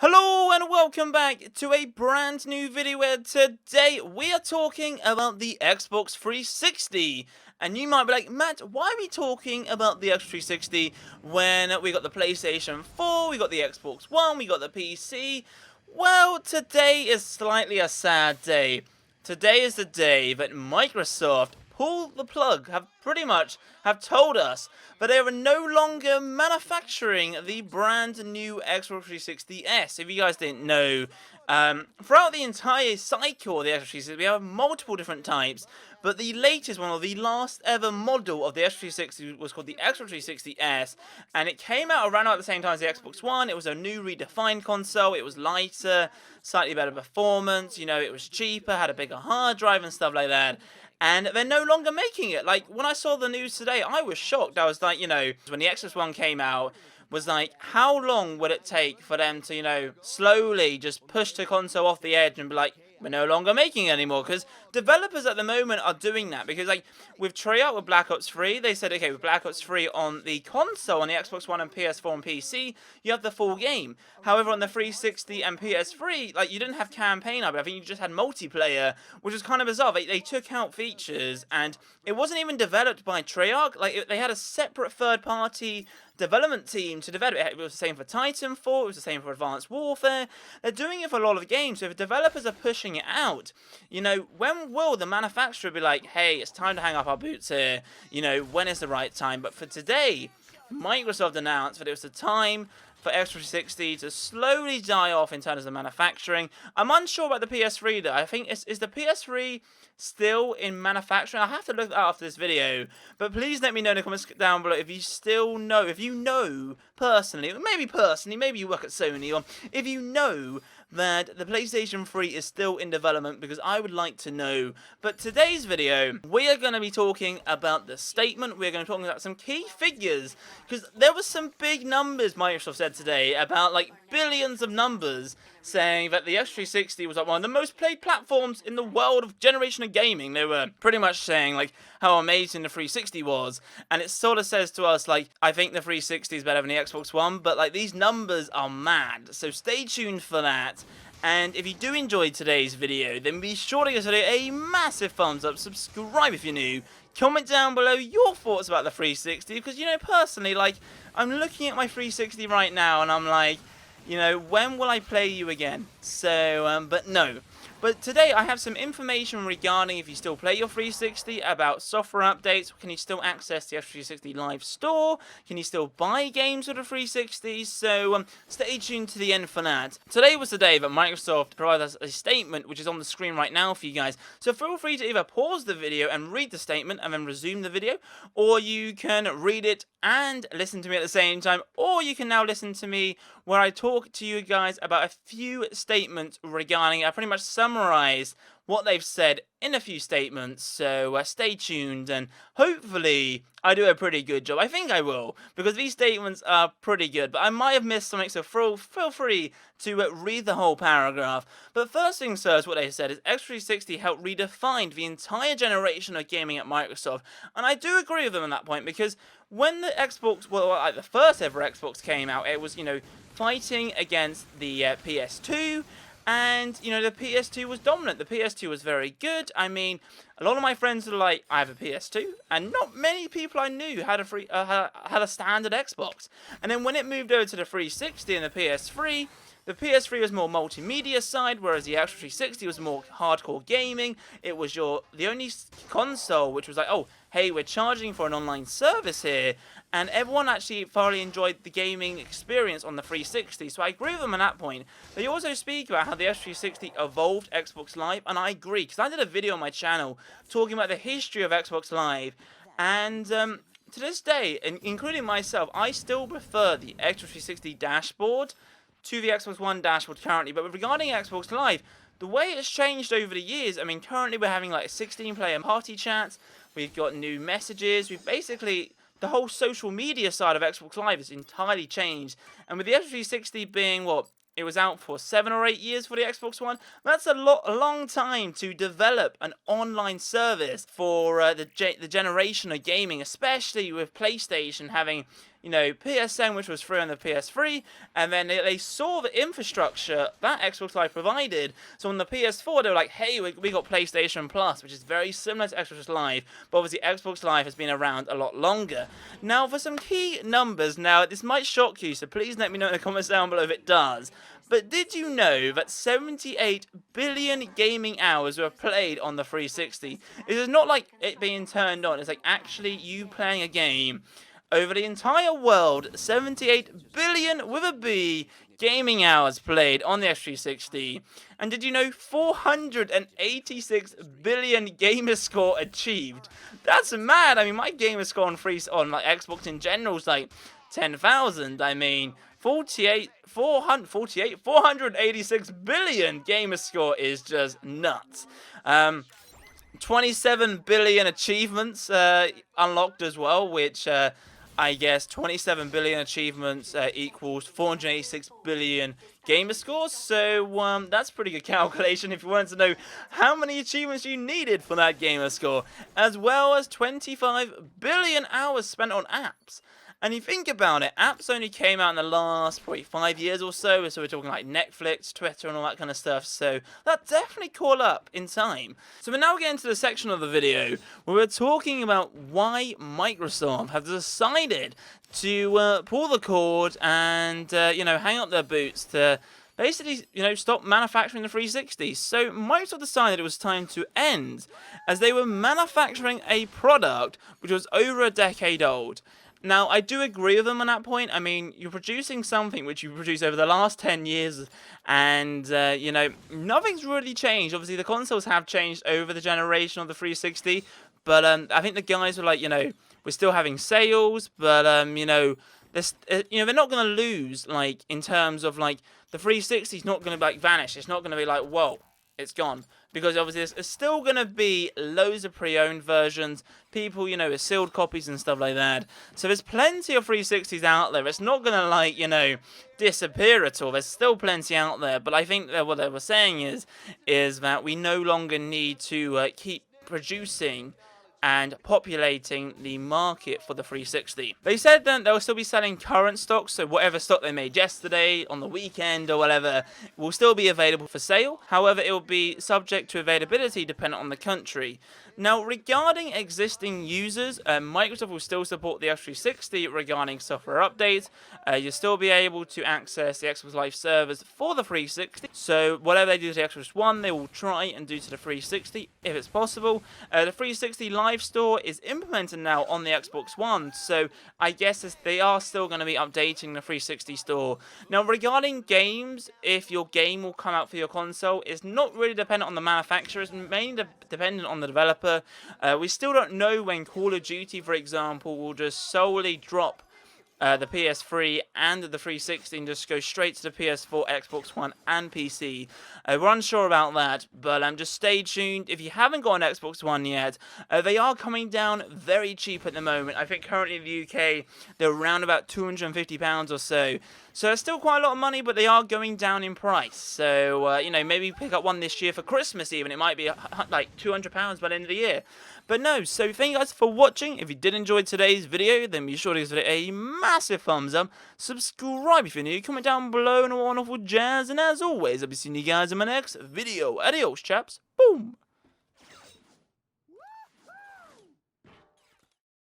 Hello and welcome back to a brand new video where today we are talking about the Xbox 360. And you might be like, Matt, why are we talking about the Xbox 360 when we got the PlayStation 4, we got the Xbox One, we got the PC? Well, today is slightly a sad day. Today is the day that Microsoft pulled the plug, have told us that they are no longer manufacturing the brand new Xbox 360S. If you guys didn't know, throughout the entire cycle of the Xbox 360, we have multiple different types, but the latest one, or the last ever model of the Xbox 360 was called the Xbox 360S, and it came out around at the same time as the Xbox One. It was a new redefined console. It was lighter, slightly better performance, it was cheaper, had a bigger hard drive and stuff like that. And they're no longer making it. Like, when I saw the news today, I was shocked. I was like, when the Xbox One came out, was like, how long would it take for them to, slowly just push the console off the edge and be like, we're no longer making it anymore? Because developers at the moment are doing that. Because, like, with Treyarch, with Black Ops 3, they said, okay, with Black Ops 3 on the console, on the Xbox One and PS4 and PC, you have the full game. However, on the 360 and PS3, like, you didn't have campaign, I think you just had multiplayer, which was kind of bizarre. They took out features, and it wasn't even developed by Treyarch. Like, they had a separate third-party development team to develop it. It was the same for Titanfall, it was the same for Advanced Warfare. They're doing it for a lot of games, so if developers are pushing it out, when will the manufacturer be like, hey, it's time to hang up our boots here, when is the right time? But for today, Microsoft announced that it was the time for Xbox 360 to slowly die off in terms of manufacturing. I'm unsure about the PS3 though. I think, is the PS3 still in manufacturing? I'll have to look that up after this video. But please let me know in the comments down below if you still know, if you know personally, maybe you work at Sony, or if you know that the PlayStation 3 is still in development, because I would like to know. But today's video, we are going to be talking about the statement. We're going to be talking about some key figures, because there was some big numbers Microsoft said today, about like billions of numbers, saying that the X360 was like one of the most played platforms in the world of generation of gaming. They were pretty much saying like how amazing the 360 was, and it sort of says to us like, I think the 360 is better than the Xbox One, but like these numbers are mad, so stay tuned for that. And if you do enjoy today's video, then be sure to give this video a massive thumbs up, subscribe if you're new, comment down below your thoughts about the 360, because, personally, like, I'm looking at my 360 right now, and I'm like, when will I play you again? So, but no. But today I have some information regarding if you still play your 360, about software updates. Can you still access the F360 Live Store? Can you still buy games with the 360? So stay tuned to the end for that. Today was the day that Microsoft provided us a statement, which is on the screen right now for you guys. So feel free to either pause the video and read the statement and then resume the video, or you can read it and listen to me at the same time, or you can now listen to me where I talk to you guys about a few statements regarding, I pretty much summarize what they've said in a few statements. So stay tuned, and hopefully I do a pretty good job. I think I will, because these statements are pretty good, but I might have missed something, so feel free to read the whole paragraph. But first things first, what they said is X360 helped redefine the entire generation of gaming at Microsoft, and I do agree with them on that point, because when the Xbox, like the first ever Xbox came out, it was, fighting against the PS2, and, the PS2 was dominant. The PS2 was very good. I mean, a lot of my friends are like, I have a PS2, and not many people I knew had a standard Xbox. And then when it moved over to the 360 and the PS3 was more multimedia side, whereas the Xbox 360 was more hardcore gaming. It was the only console which was like, oh, hey, we're charging for an online service here, and everyone actually thoroughly enjoyed the gaming experience on the 360, so I agree with them on that point. They also speak about how the X360 evolved Xbox Live, and I agree, because I did a video on my channel talking about the history of Xbox Live, and to this day, including myself, I still prefer the Xbox 360 dashboard to the Xbox One dashboard currently. But regarding Xbox Live, the way it's changed over the years, I mean, currently we're having like 16-player party chats, we've got new messages, we've basically, the whole social media side of Xbox Live has entirely changed. And with the Xbox 360 being, it was out for 7 or 8 years for the Xbox One, that's a long time to develop an online service for the generation of gaming, especially with PlayStation having, PSN, which was free on the PS3, and then they saw the infrastructure that Xbox Live provided. So on the PS4, they were like, hey, we got PlayStation Plus, which is very similar to Xbox Live, but obviously Xbox Live has been around a lot longer. Now, for some key numbers, now this might shock you, so please let me know in the comments down below if it does. But did you know that 78 billion gaming hours were played on the 360? It is not like it being turned on, it's like actually you playing a game over the entire world. 78 billion with a B gaming hours played on the X360. And did you know 486 billion Gamerscore achieved? That's mad. I mean, my Gamerscore on like Xbox in general is like 10,000. I mean, 486 billion Gamerscore is just nuts. 27 billion achievements unlocked as well, which I guess 27 billion achievements equals 486 billion gamer scores. So that's pretty good calculation if you wanted to know how many achievements you needed for that gamer score, as well as 25 billion hours spent on apps. And you think about it, apps only came out in the last probably 5 years or so we're talking like Netflix, Twitter, and all that kind of stuff, so that definitely caught up in time. So we're now getting to the section of the video where we're talking about why Microsoft have decided to pull the cord and, hang up their boots to basically, stop manufacturing the 360. So Microsoft decided it was time to end, as they were manufacturing a product which was over a decade old. Now, I do agree with them on that point. I mean, you're producing something which you produced over the last 10 years, and, nothing's really changed. Obviously, the consoles have changed over the generation of the 360, but I think the guys were like, we're still having sales, but, they're not going to lose, like, in terms of, like, the 360 is not going to, like, vanish. It's not going to be like, whoa, it's gone. Because obviously there's still going to be loads of pre-owned versions, people, with sealed copies and stuff like that. So there's plenty of 360s out there. It's not going to, like, disappear at all. There's still plenty out there. But I think that what they were saying is that we no longer need to keep producing and populating the market for the 360. They said that they'll still be selling current stock, so whatever stock they made yesterday, on the weekend, or whatever, will still be available for sale. However, it will be subject to availability dependent on the country. Now, regarding existing users, Microsoft will still support the X360 regarding software updates. You'll still be able to access the Xbox Live servers for the 360. So whatever they do to the Xbox One, they will try and do to the 360 if it's possible. The 360 Live Store is implemented now on the Xbox One, so I guess they are still going to be updating the 360 store. Now, regarding games, if your game will come out for your console, it's not really dependent on the manufacturer. It's mainly dependent on the developer. We still don't know when Call of Duty, for example, will just solely drop the PS3 and the 360 and just go straight to the PS4, Xbox One, and PC. We're unsure about that, but just stay tuned. If you haven't got an Xbox One yet, they are coming down very cheap at the moment. I think currently in the UK, they're around about £250 or so. So it's still quite a lot of money, but they are going down in price. So, maybe pick up one this year for Christmas even. It might be like £200 by the end of the year. But no, so thank you guys for watching. If you did enjoy today's video, then be sure to give it a massive thumbs up. Subscribe if you're new. Comment down below and all wonderful jazz. And as always, I'll be seeing you guys in my next video. Adios, chaps. Boom.